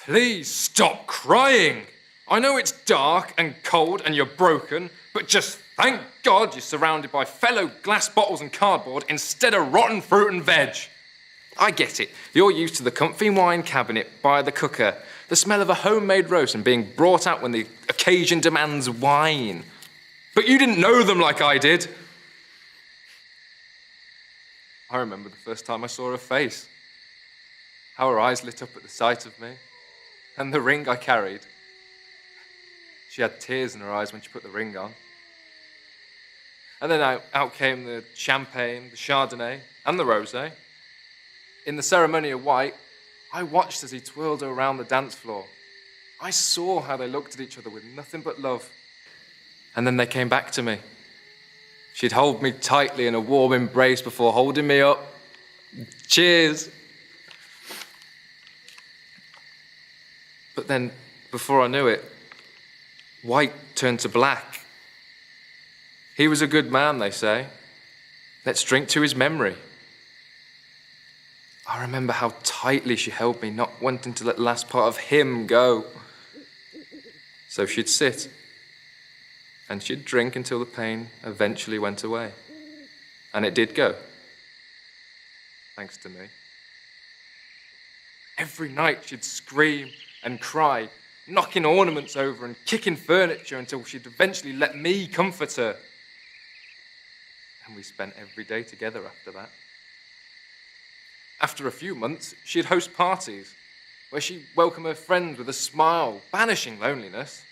Please stop crying. I know it's dark and cold and you're broken, but just thank God you're surrounded by fellow glass bottles and cardboard instead of rotten fruit and veg. I get it. You're used to the comfy wine cabinet by the cooker, the smell of a homemade roast and being brought out when the occasion demands wine. But you didn't know them like I did. I remember the first time I saw her face, how her eyes lit up at the sight of me, and the ring I carried. She had tears in her eyes when she put the ring on. And then out came the champagne, the Chardonnay, and the rosé. In the ceremony of white, I watched as he twirled her around the dance floor. I saw how they looked at each other with nothing but love. And then they came back to me. She'd hold me tightly in a warm embrace before holding me up. Cheers. But then, before I knew it, white turned to black. He was a good man, they say. Let's drink to his memory. I remember how tightly she held me, not wanting to let the last part of him go. So she'd sit, and she'd drink until the pain eventually went away. And it did go. Thanks to me. Every night she'd scream and cry, knocking ornaments over and kicking furniture until she'd eventually let me comfort her. And we spent every day together after that. After a few months, she'd host parties where she'd welcome her friends with a smile, banishing loneliness.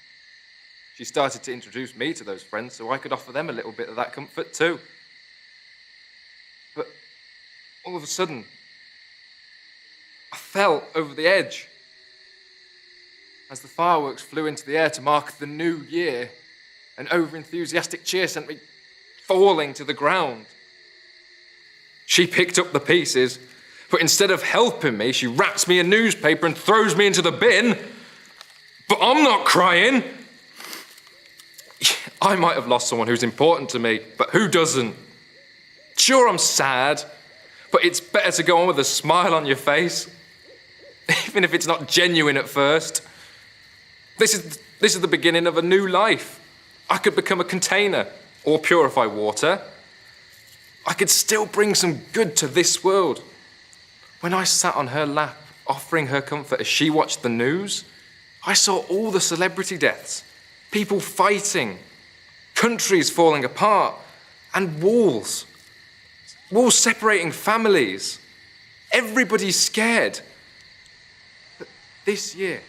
She started to introduce me to those friends so I could offer them a little bit of that comfort too. But all of a sudden, I fell over the edge. As the fireworks flew into the air to mark the new year, an over-enthusiastic cheer sent me falling to the ground. She picked up the pieces, but instead of helping me, she wraps me in newspaper and throws me into the bin. But I'm not crying. I might have lost someone who's important to me, but who doesn't? Sure, I'm sad, but it's better to go on with a smile on your face, even if it's not genuine at first. This is the beginning of a new life. I could become a container or purify water. I could still bring some good to this world. When I sat on her lap, offering her comfort as she watched the news, I saw all the celebrity deaths, people fighting, countries falling apart, and walls separating families. Everybody's scared. But this year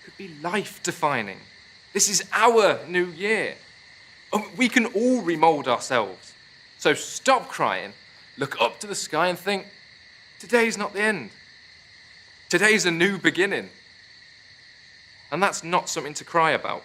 could be life-defining. This is our new year. We can all remold ourselves. So stop crying, look up to the sky and think, today's not the end. Today's a new beginning. And that's not something to cry about.